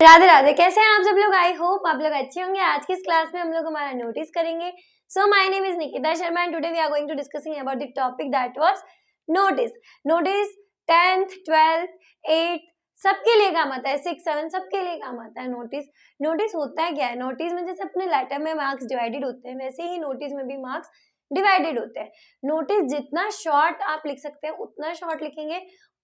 राधे राधे। कैसे हैं आप सब लोग? आई होप आप लोग अच्छे होंगे। आज की इस क्लास में हम लोग हमारा नोटिस करेंगे। So my name is Nikita Sharma and today we are going to discussing about the topic that was notice. Notice 10th 12th 8th सबके लिए काम आता है, 6 7 सबके लिए काम आता है नोटिस। नोटिस होता है क्या है? नोटिस में जैसे अपने लेटर में मार्क्स डिवाइडेड होते हैं वैसे ही नोटिस में भी मार्क्स डिवाइडेड होते हैं। नोटिस जितना शॉर्ट आप लिख सकते हैं उतना शॉर्ट लिखेंगे,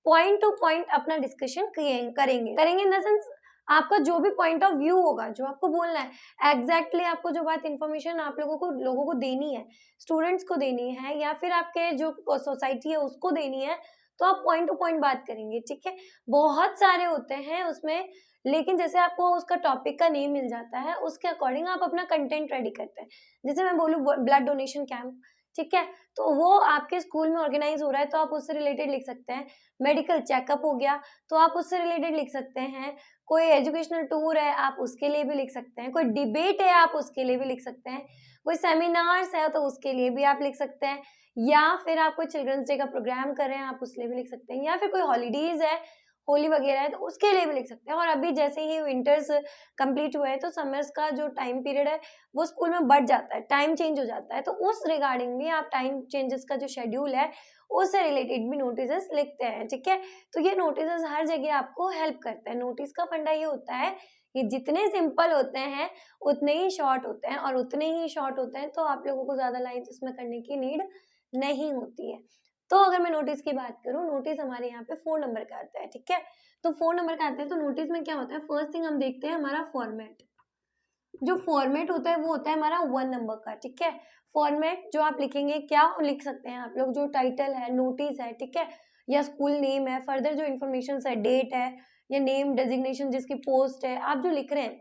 पॉइंट टू पॉइंट अपना डिस्कशन करेंगे इन द सेंस आपका जो भी पॉइंट ऑफ व्यू होगा, जो आपको बोलना है एग्जैक्टली आपको जो बात इन्फॉर्मेशन आप लोगों को देनी है, स्टूडेंट्स को देनी है या फिर आपके जो सोसाइटी है उसको देनी है, तो आप पॉइंट टू पॉइंट बात करेंगे। ठीक है, बहुत सारे होते हैं उसमें, लेकिन जैसे आपको उसका टॉपिक का नेम मिल जाता है उसके अकॉर्डिंग आप अपना कंटेंट रेडी करते हैं। जैसे मैं बोलूँ ब्लड डोनेशन कैंप, ठीक है, तो वो आपके स्कूल में ऑर्गेनाइज हो रहा है तो आप उससे रिलेटेड लिख सकते हैं। मेडिकल चेकअप हो गया तो आप उससे रिलेटेड लिख सकते हैं। कोई एजुकेशनल टूर है आप उसके लिए भी लिख सकते हैं। कोई डिबेट है आप उसके लिए भी लिख सकते हैं। कोई सेमिनार्स है तो उसके लिए भी आप लिख सकते हैं। या फिर आप कोई चिल्ड्रंस डे का प्रोग्राम कर रहे हैं आप उसके लिए भी लिख सकते हैं। या फिर कोई हॉलीडेज है, होली वगैरह है तो उसके लिए भी लिख सकते हैं। और अभी जैसे ही विंटर्स कंप्लीट हुए हैं तो समर्स का जो टाइम पीरियड है वो स्कूल में बढ़ जाता है, टाइम चेंज हो जाता है, तो उस रिगार्डिंग भी आप टाइम चेंजेस का जो शेड्यूल है उससे रिलेटेड भी नोटिस लिखते हैं। ठीक है, तो ये नोटिस हर जगह आपको हेल्प करते हैं। नोटिस का फंडा ये होता है कि जितने सिंपल होते हैं उतने ही शॉर्ट होते हैं, और उतने ही शॉर्ट होते हैं तो आप लोगों को ज्यादा लाइन्स इसमें करने की नीड नहीं होती है। तो अगर मैं नोटिस की बात करूं, नोटिस हमारे यहाँ पे 4 नंबर का आता है। ठीक है, तो 4 नंबर का आता है तो नोटिस में क्या होता है, फर्स्ट थिंग हम देखते हैं हमारा फॉर्मेट। जो फॉर्मेट होता है वो होता है हमारा 1 नंबर का। ठीक है, फॉर्मेट जो आप लिखेंगे, क्या लिख सकते हैं आप लोग, जो टाइटल है, नोटिस है, ठीक है, या स्कूल नेम है, फर्दर जो इन्फॉर्मेशन है, डेट है या नेम डेजिग्नेशन जिसकी पोस्ट है, आप जो लिख रहे हैं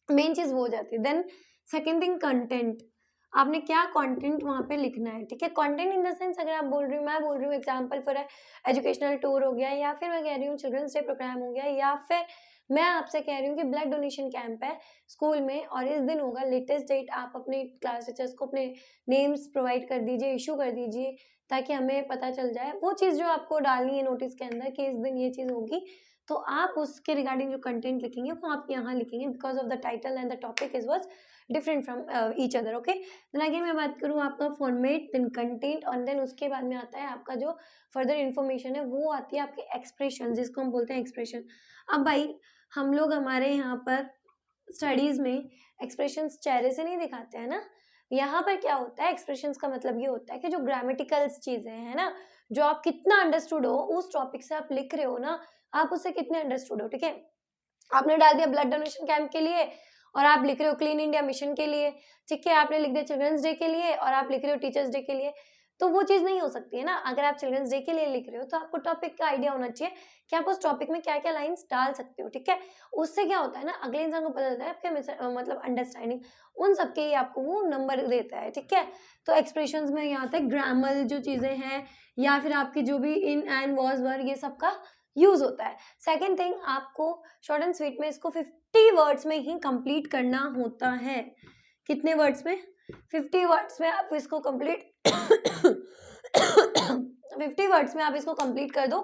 मेन चीज वो हो जाती है। देन सेकेंड थिंग कंटेंट, आपने क्या कंटेंट वहां पे लिखना है। ठीक है, कंटेंट इन द सेंस अगर आप बोल रही हूँ, मैं बोल रही हूँ एग्जांपल फॉर एजुकेशनल टूर हो गया, या फिर मैं कह रही हूँ चिल्ड्रंस डे प्रोग्राम हो गया, या फिर मैं आपसे कह रही हूँ कि ब्लड डोनेशन कैंप है स्कूल में और इस दिन होगा, लेटेस्ट डेट आप अपने क्लास टीचर्स को अपने नेम्स प्रोवाइड कर दीजिए, इशू कर दीजिए ताकि हमें पता चल जाए। वो चीज़ जो आपको डालनी है नोटिस के अंदर कि इस दिन ये चीज़ होगी, तो आप उसके रिगार्डिंग जो कंटेंट लिखेंगे वो आप यहाँ लिखेंगे, because of the title and the topic is was different from each other. Okay, then आगे मैं बात करूँ आपका फॉर्मेट, देन कंटेंट, और देन उसके बाद में आता है आपका जो फर्दर इन्फॉर्मेशन है वो आती है आपके एक्सप्रेशन, जिसको हम बोलते हैं एक्सप्रेशन। अब भाई हम लोग हमारे यहाँ पर स्टडीज में एक्सप्रेशंस चेहरे से नहीं दिखाते हैं ना। यहाँ पर क्या होता है, एक्सप्रेशंस का मतलब ये होता है कि जो ग्रामेटिकल चीजें हैं ना, जो आप कितना अंडरस्टूड हो उस टॉपिक से आप लिख रहे हो ना, आप उससे कितने अंडरस्टूड हो। ठीक है, आपने डाल दिया ब्लड डोनेशन कैंप के लिए और आप लिख रहे हो क्लीन इंडिया मिशन के लिए। ठीक है, आपने लिख दिया चिल्ड्रंस डे के लिए और आप लिख रहे हो टीचर्स डे के लिए, तो वो चीज नहीं हो सकती है ना। अगर आप चिल्ड्रंस डे के लिए लिख रहे हो तो आपको टॉपिक का आइडिया होना चाहिए कि आप उस टॉपिक में क्या क्या लाइंस डाल सकते हो। ठीक है, उससे क्या होता है ना, अगले इंसान को पता चलता है आपके मतलब अंडरस्टैंडिंग उन सबके ही आपको वो नंबर देता है। ठीक है, तो एक्सप्रेशंस में यहाँ तक ग्रामर जो चीजें हैं या फिर आपकी जो भी इन एंड वॉज वर ये सब का यूज होता है। सेकेंड थिंग, आपको शॉर्ट एंड स्वीट में इसको 50 वर्ड्स में ही कंप्लीट करना होता है। कितने वर्ड्स में? 50 वर्ड्स में आप इसको कंप्लीट 50 वर्ड्स में आप इसको कंप्लीट कर दो,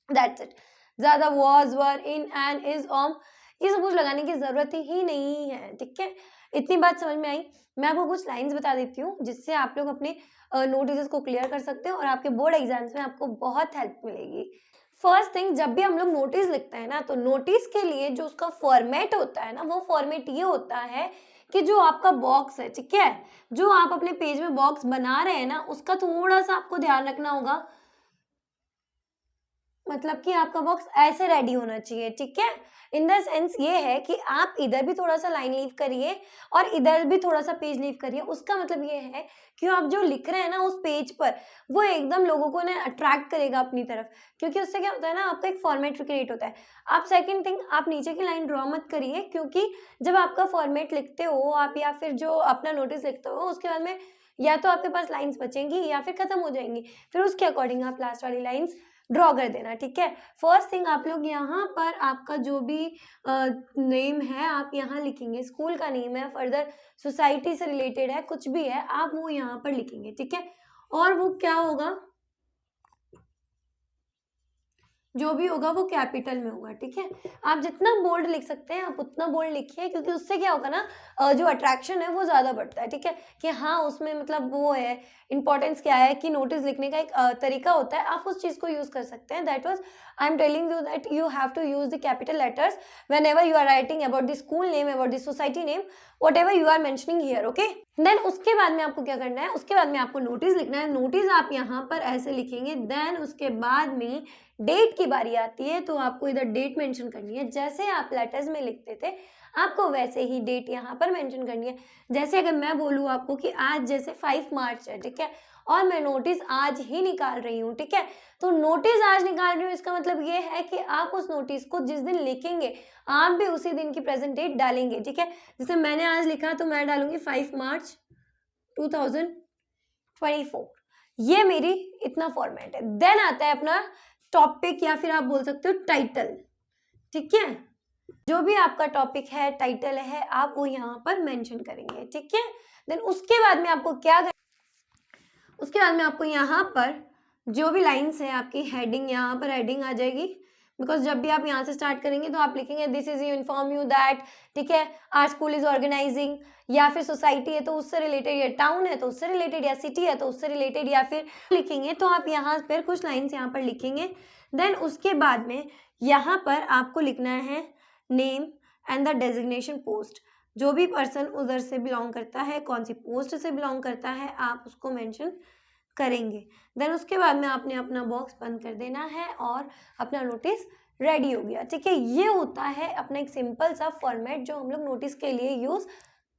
दैट्स इट। ज्यादा was were in and is am ये सब कुछ लगाने की जरूरत ही नहीं है। ठीक है, इतनी बात समझ में आई। मैं आपको कुछ लाइंस बता देती हूँ जिससे आप लोग अपने नोटिस को क्लियर कर सकते हो और आपके बोर्ड एग्जाम्स में आपको बहुत हेल्प मिलेगी। फर्स्ट थिंग, जब भी हम लोग नोटिस लिखते हैं ना, तो नोटिस के लिए जो उसका फॉर्मेट होता है ना, वो फॉर्मेट ये होता है कि जो आपका बॉक्स है, ठीक है, जो आप अपने पेज में बॉक्स बना रहे हैं ना, उसका थोड़ा सा आपको ध्यान रखना होगा। मतलब कि आपका बॉक्स ऐसे रेडी होना चाहिए। ठीक है, इन द सेंस ये है कि आप इधर भी थोड़ा सा लाइन लीव करिए और इधर भी थोड़ा सा पेज लीव करिए। उसका मतलब ये है कि आप जो लिख रहे हैं ना उस पेज पर, वो एकदम लोगों को ना अट्रैक्ट करेगा अपनी तरफ, क्योंकि उससे क्या होता है ना, आपका एक फॉर्मेट क्रिएट होता है। आप सेकंड थिंग, आप नीचे की लाइन ड्रॉ मत करिए, क्योंकि जब आपका फॉर्मेट लिखते हो आप या फिर जो अपना नोटिस लिखते हो उसके बाद में या तो आपके पास लाइंस बचेंगी या फिर खत्म हो जाएंगी, फिर उसके अकॉर्डिंग आप लास्ट वाली लाइंस ड्रॉ कर देना। ठीक है, फर्स्ट थिंग आप लोग यहाँ पर आपका जो भी नेम है आप यहाँ लिखेंगे, स्कूल का नेम है, फर्दर सोसाइटी से रिलेटेड है, कुछ भी है आप वो यहाँ पर लिखेंगे। ठीक है, और वो क्या होगा, जो भी होगा वो कैपिटल में होगा, ठीक है। आप जितना बोल्ड लिख सकते हैं आप उतना बोल्ड लिखिए, क्योंकि उससे क्या होगा ना, जो अट्रैक्शन है वो ज़्यादा बढ़ता है, ठीक है, कि हाँ उसमें मतलब वो है, इंपॉर्टेंस क्या है कि नोटिस लिखने का एक तरीका होता है, आप उस चीज़ को यूज़ कर सकते हैं। That was I am telling you that you have to use the capital letters whenever you are writing about the school name, about the society name, whatever you are mentioning here, okay. Then उसके बाद में आपको क्या करना है, उसके बाद में आपको नोटिस लिखना है। नोटिस आप यहाँ पर ऐसे लिखेंगे, देन उसके बाद में डेट की बारी आती है तो आपको इधर डेट मेंशन करनी है। जैसे आप लेटर्स में लिखते थे आपको वैसे ही डेट यहाँ पर मेंशन करनी है। जैसे अगर मैं बोलूँ आपको कि आज जैसे 5 मार्च है, ठीक है, और मैं नोटिस आज ही निकाल रही हूँ, ठीक है, तो नोटिस आज निकाल रही हूँ इसका मतलब ये है कि आप उस नोटिस को जिस दिन लिखेंगे आप भी उसी दिन की प्रेजेंट डेट डालेंगे, ठीक है। जैसे मैंने आज लिखा तो मैं डालूंगी 5 मार्च 2024, ये मेरी इतना फॉर्मेट है। देन आता है अपना टॉपिक या फिर आप बोल सकते हो टाइटल, ठीक है, जो भी आपका टॉपिक है, टाइटल है, आप वो यहाँ पर मेंशन करेंगे, ठीक है। देन उसके बाद में आपको क्या उसके बाद में आपको यहाँ पर जो भी लाइंस है आपकी हेडिंग, यहाँ पर हेडिंग आ जाएगी, बिकॉज जब भी आप यहाँ से स्टार्ट करेंगे तो आप लिखेंगे this is you inform you that, ठीक है, आर स्कूल इज ऑर्गेनाइजिंग, या फिर सोसाइटी है तो उससे रिलेटेड, या टाउन है तो उससे रिलेटेड, या सिटी है तो उससे रिलेटेड, या फिर लिखेंगे तो आप यहाँ पर कुछ लाइन्स यहाँ पर लिखेंगे। देन उसके बाद में यहाँ पर आपको लिखना है name and the designation post, जो भी पर्सन उधर से बिलोंग करता है, कौन सी पोस्ट से बिलोंग करता है, आप उसको मेंशन करेंगे। देन उसके बाद में आपने अपना बॉक्स बंद कर देना है और अपना नोटिस रेडी हो गया, ठीक है। ये होता है अपना एक सिंपल सा फॉर्मेट जो हम लोग नोटिस के लिए यूज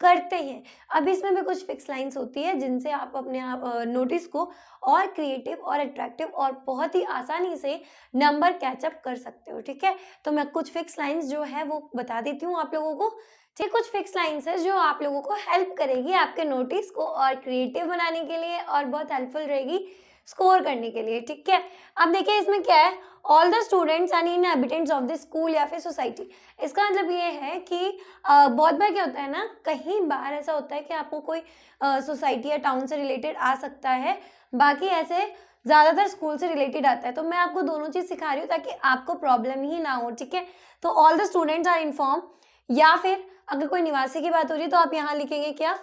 करते हैं। अब इसमें भी कुछ फिक्स लाइंस होती है जिनसे आप अपने आप नोटिस को और क्रिएटिव और अट्रैक्टिव और बहुत ही आसानी से नंबर कैचअप कर सकते हो, ठीक है। तो मैं कुछ फिक्स लाइंस जो है वो बता देती हूँ आप लोगों को, ठीक। कुछ फिक्स लाइंस है जो आप लोगों को हेल्प करेगी आपके नोटिस को और क्रिएटिव बनाने के लिए, और बहुत हेल्पफुल रहेगी स्कोर करने के लिए, ठीक है। अब देखिए इसमें क्या है, all the students and inhabitants of the school या फिर सोसाइटी। इसका मतलब ये है कि बहुत बार क्या होता है ना, कहीं बार ऐसा होता है कि आपको कोई सोसाइटी या टाउन से रिलेटेड आ सकता है, बाकी ऐसे ज़्यादातर स्कूल से रिलेटेड आता है। तो मैं आपको दोनों चीज़ सिखा रही हूँ ताकि आपको प्रॉब्लम ही ना हो, ठीक है। तो all the students are inform, या फिर अगर कोई निवासी की बात हो रही है तो आप यहाँ लिखेंगे क्या,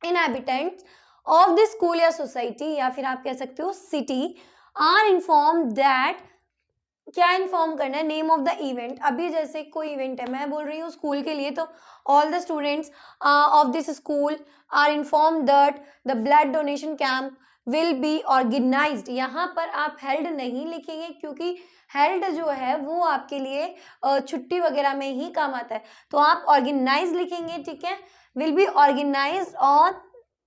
इनहैबिटेंट्स ऑफ द स्कूल या सोसाइटी, या फिर आप कह सकते हो सिटी आर इन्फॉर्म दैट, क्या इन्फॉर्म करना है, नेम ऑफ द इवेंट। अभी जैसे कोई इवेंट है, मैं बोल रही हूँ स्कूल के लिए, तो all the students of this school are inform that the blood donation camp will be organized. यहाँ पर आप हेल्ड नहीं लिखेंगे क्योंकि हेल्ड जो है वो आपके लिए छुट्टी वगैरह में ही काम आता है, तो आप ऑर्गेनाइज लिखेंगे, ठीक है। Will be organized on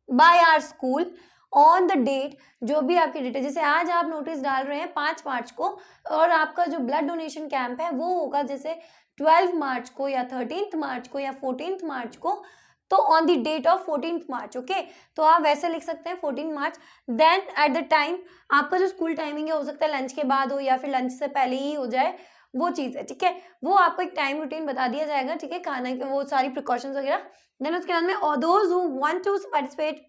by our school on the date, जो भी आपकी डेट है। जैसे आज आप नोटिस डाल रहे हैं 5 मार्च को, और आपका जो ब्लड डोनेशन कैंप है वो होगा जैसे 12 मार्च को या 13 मार्च को या 14 मार्च को, तो on the date of 14 March, okay. तो आप वैसे लिख सकते हैं 14 March. Then at the time, आपका जो स्कूल टाइमिंग है हो सकता है लंच के बाद हो या फिर लंच से पहले ही हो जाए, वो चीज़ है, ठीक है। वो आपको एक टाइम रूटीन बता दिया जाएगा, ठीक है, खाने के वो सारी प्रिकॉशंस वगैरह। देन उसके बाद में those who want to participate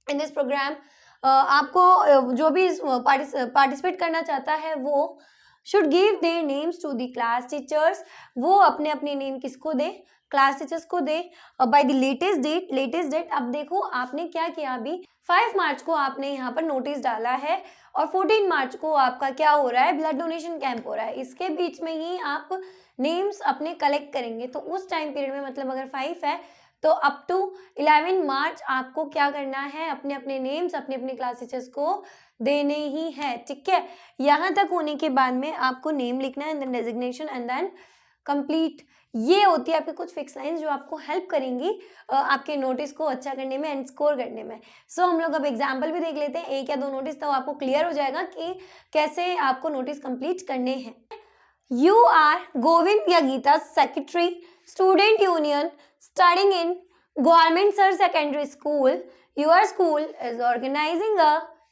in this program, आपको जो भी पार्टिसिपेट करना चाहता है वो should give their names to the class teachers, वो अपने अपने नेम किसको दे, क्लास टीचर्स को दे, बाय द लेटेस्ट डेट। अब देखो आपने क्या किया, अभी 5 मार्च को आपने यहाँ पर नोटिस डाला है और 14 मार्च को आपका क्या हो रहा है, ब्लड डोनेशन कैंप हो रहा है। इसके बीच में ही आप नेम्स अपने कलेक्ट करेंगे, तो उस टाइम पीरियड में मतलब अगर 5 है तो अप टू 11 मार्च आपको क्या करना है, अपने अपने नेम्स अपने अपने क्लास टीचर्स को देने ही है, ठीक है। यहाँ तक होने के बाद में आपको नेम लिखना है and then designation and then complete. ये होती है आपकी कुछ फिक्स लाइंस जो आपको हेल्प करेंगी आपके नोटिस को अच्छा करने में एंड स्कोर करने में। सो हम लोग अब एग्जाम्पल भी देख लेते हैं, 1 या 2 नोटिस, तो आपको क्लियर हो जाएगा कि कैसे आपको नोटिस कंप्लीट करने हैं। You are Govind Yagita, Secretary, Student Union, studying in Government Sir Secondary School. Your school is organizing a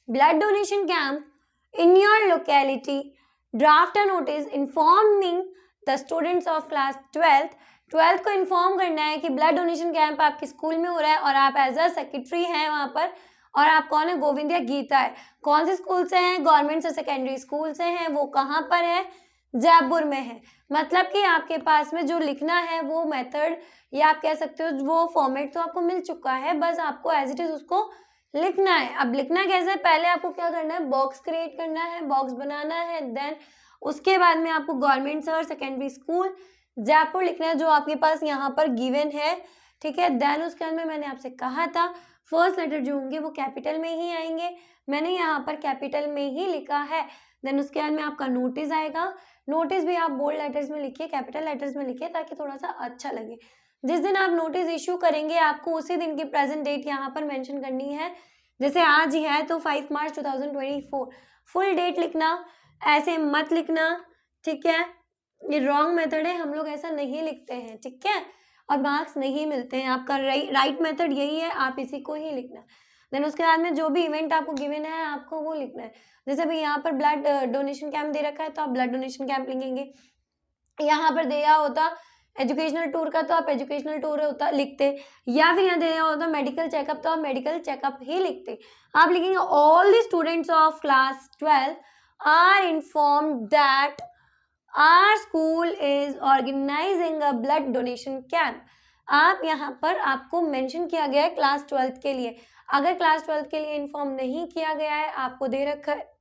blood donation camp in your locality. Draft a notice informing the students of class 12th. 12th को inform करना है कि blood donation camp आपके school में हो रहा है और आप एज अ सेक्रेटरी हैं वहाँ पर, और आप कौन है, गोविंद या गीता है। कौन से स्कूल से हैं, गवर्नमेंट से सेकेंडरी स्कूल से हैं, वो कहाँ पर है, जयपुर में है। मतलब कि आपके पास में जो लिखना है वो मेथड या आप कह सकते हो वो फॉर्मेट तो आपको मिल चुका है, बस आपको एज इट इज उसको लिखना है। अब लिखना कैसे है, पहले आपको क्या करना है, बॉक्स क्रिएट करना है, बॉक्स बनाना है, देन उसके बाद में आपको गवर्नमेंट और सेकेंडरी स्कूल जयपुर लिखना है जो आपके पास यहाँ पर गिवन है, ठीक है। देन उसके बाद में मैंने आपसे कहा था फर्स्ट लेटर जो होंगे वो कैपिटल में ही आएंगे, मैंने यहाँ पर कैपिटल में ही लिखा है। देन उसके बाद में आपका नोटिस आएगा, नोटिस भी आप बोल्ड लेटर्स में लिखिए, कैपिटल लेटर्स में लिखिए ताकि थोड़ा सा अच्छा लगे। जिस दिन आप नोटिस इश्यू करेंगे आपको उसी दिन की प्रेजेंट डेट यहाँ पर मेंशन करनी है। जैसे आज ही है तो 5 मार्च 2024 फुल डेट लिखना, ऐसे मत लिखना, ठीक है। ये रॉन्ग मेथड है, हम लोग ऐसा नहीं लिखते हैं, ठीक है, और मार्क्स नहीं मिलते हैं। आपका राइट मेथड यही है, आप इसी को ही लिखना। देन उसके बाद में जो भी इवेंट आपको गिवन है आपको वो लिखना है। जैसे अभी यहाँ पर ब्लड डोनेशन कैंप दे रखा है तो आप ब्लड डोनेशन कैंप लिखेंगे। यहाँ पर दिया होता एजुकेशनल टूर का तो आप एजुकेशनल टूर होता लिखते, या फिर यहाँ दिया होता मेडिकल चेकअप तो आप मेडिकल चेकअप ही लिखते। आप लिखेंगे all the students of class 12 are informed that our school is organizing a blood donation camp. आप यहाँ पर आपको मेंशन किया गया है क्लास 12 के लिए। अगर क्लास 12 के लिए इन्फॉर्म नहीं किया गया है, आपको दे रखा है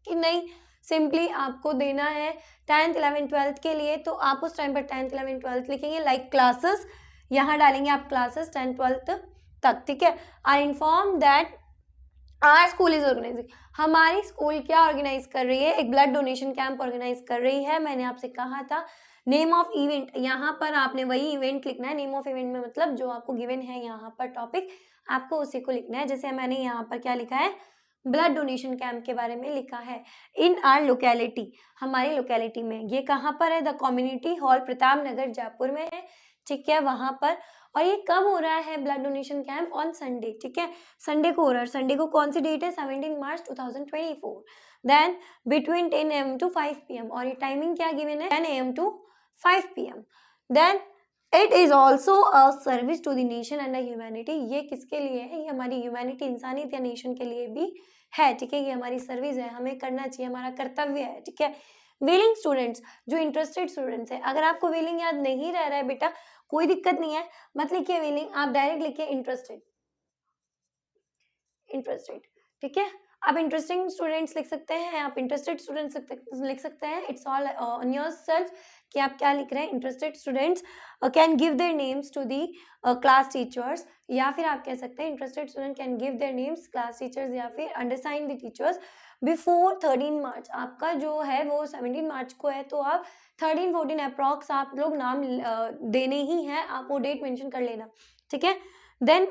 कि नहीं, सिंपली आपको देना है 10th 11th 12th के लिए, तो आप उस टाइम पर 10th 11th 12th लिखेंगे लाइक क्लासेस, यहाँ डालेंगे आप क्लासेस 10th 12th तक, ठीक है। I inform that our school is organizing, हमारी स्कूल क्या ऑर्गेनाइज कर रही है, एक ब्लड डोनेशन कैंप ऑर्गेनाइज कर रही है। मैंने आपसे कहा था नेम ऑफ इवेंट, यहाँ पर आपने वही इवेंट लिखना है। नेम ऑफ इवेंट में मतलब जो आपको गिवन है यहाँ पर टॉपिक, आपको उसी को लिखना है। जैसे मैंने यहाँ पर क्या लिखा है, ब्लड डोनेशन कैंप के बारे में लिखा है। इन आर लोकेलिटी, हमारी लोकेलिटी में, ये कहाँ पर है, the community hall Pratap Nagar Jaipur में है, ठीक है, वहां पर। और ये कब हो रहा है blood donation camp, on Sunday, ठीक है, संडे को हो रहा है। संडे को कौन सी डेट है, 17 March 2024। Then between 10 AM to 5 PM, और ये टाइमिंग क्या गिवन है, 10 AM to 5 PM। Then it is also a service to the nation and humanity, ये किसके लिए है, ये हमारी ह्यूमैनिटी इंसानियत या नेशन के लिए भी है, ठीक है, ये हमारी सर्विस है, हमें करना चाहिए, हमारा कर्तव्य है, ठीक है। विलिंग स्टूडेंट्स, जो इंटरेस्टेड स्टूडेंट्स है, अगर आपको विलिंग याद नहीं रह रहा है बेटा कोई दिक्कत नहीं है, मत लिखिए विलिंग, आप डायरेक्ट लिखिए इंटरेस्टेड, इंटरेस्टेड, ठीक है। आप इंटरेस्टिंग स्टूडेंट्स लिख सकते हैं, आप इंटरेस्टेड स्टूडेंट्स लिख सकते हैं, it's all on yourself कि आप क्या लिख रहे हैं। Interested students can give their names to the class teachers, या फिर आप कह सकते हैं interested student can give their names class teachers, या फिर undersign the teachers before 13 March. आपका जो है वो 17 मार्च को है, तो आप 13-14 अप्रॉक्स आप लोग नाम देने ही है, आप वो डेट मेंशन कर लेना, ठीक है। देन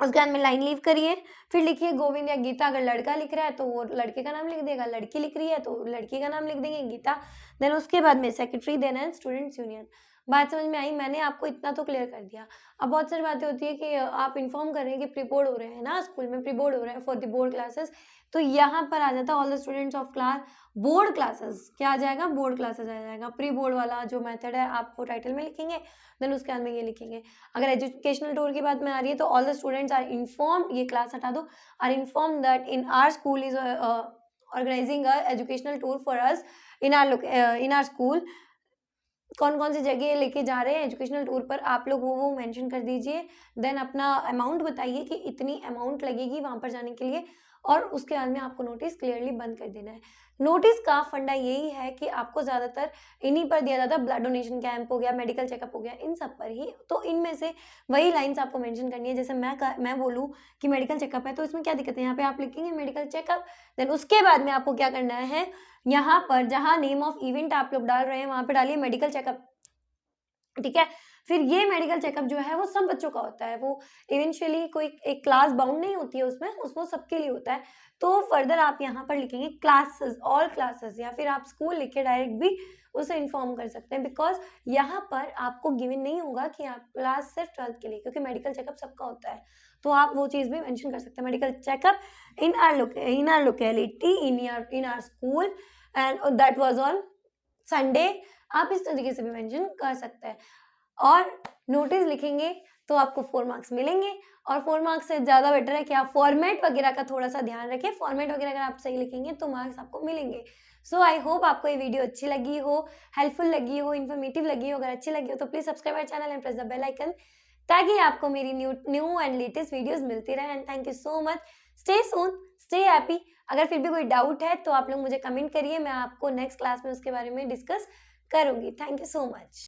उसके बाद में लाइन लीव करिए, फिर लिखिए गोविंद या गीता। अगर लड़का लिख रहा है तो वो लड़के का नाम लिख देगा, लड़की लिख रही है तो लड़की का नाम लिख देंगे गीता। देन उसके बाद में secretary, then and students union. बात समझ में आई, मैंने आपको इतना तो क्लियर कर दिया। अब बहुत सारी बातें होती है कि आप इन्फॉर्म कर रहे हैं कि प्री बोर्ड हो रहे हैं ना, स्कूल में प्री बोर्ड हो रहे हैं फॉर द बोर्ड क्लासेस, तो यहाँ पर आ जाता है all the students of class board classes, क्या आ जाएगा, बोर्ड क्लासेस आ जाएगा। प्री बोर्ड वाला जो मेथड है आप वो टाइटल में लिखेंगे, देन उसके बाद में ये लिखेंगे। अगर एजुकेशनल टूर की बात में आ रही है तो all the students are inform, ये क्लास हटा दो, are inform that in our school is organizing a educational tour for us in our school. कौन कौन सी जगह लेके जा रहे हैं एजुकेशनल टूर पर, आप लोग वो मेंशन कर दीजिए। देन अपना अमाउंट बताइए कि इतनी अमाउंट लगेगी वहां पर जाने के लिए, और उसके बाद में आपको नोटिस क्लियरली बंद कर देना है। नोटिस का फंडा यही है कि आपको ज्यादातर इन्हीं पर दिया जाता है, ब्लड डोनेशन कैंप हो गया, मेडिकल चेकअप हो गया, इन सब पर ही, तो इनमें से वही लाइंस आपको मेंशन करनी है। जैसे मैं बोलूँ कि मेडिकल चेकअप है तो इसमें क्या दिक्कत है, यहाँ पे आप लिखेंगे मेडिकल चेकअप। देन उसके बाद में आपको क्या करना है, यहाँ पर जहाँ नेम ऑफ इवेंट आप लोग डाल रहे हैं वहां पे डालिए मेडिकल चेकअप, ठीक है। फिर ये मेडिकल चेकअप जो है वो सब बच्चों का होता है, वो इवेंचुअली कोई एक क्लास बाउंड नहीं होती है उसमें, उसको सबके लिए होता है। तो फर्दर आप यहाँ पर लिखेंगे क्लासेस, ऑल क्लासेस, या फिर आप स्कूल लिख के डायरेक्ट भी उसे इन्फॉर्म कर सकते हैं, बिकॉज यहाँ पर आपको गिवन नहीं होगा कि आप क्लास सिर्फ 12th के लिए, क्योंकि मेडिकल चेकअप सबका होता है, तो आप वो चीज भी मेंशन कर सकते हैं। Medical checkup in are locality in our school and that was on Sunday, आप इस तरीके से भी मेंशन कर सकते हैं। और नोटिस लिखेंगे तो आपको 4 मार्क्स मिलेंगे और 4 मार्क्स से ज़्यादा बेटर है कि आप फॉर्मेट वगैरह का थोड़ा सा ध्यान रखें। फॉर्मेट वगैरह अगर आप सही लिखेंगे तो मार्क्स आपको मिलेंगे। सो आई होप आपको ये वीडियो अच्छी लगी हो, हेल्पफुल लगी हो, इन्फॉर्मेटिव लगी हो। अगर अच्छी लगी हो तो please subscribe our channel and press the bell icon, ताकि आपको मेरी न्यू एंड लेटेस्ट वीडियोस मिलती रहे। And thank you so much. Stay soon, stay happy. अगर फिर भी कोई डाउट है तो आप लोग मुझे कमेंट करिए, मैं आपको नेक्स्ट क्लास में उसके बारे में डिस्कस करूंगी। Thank you so much.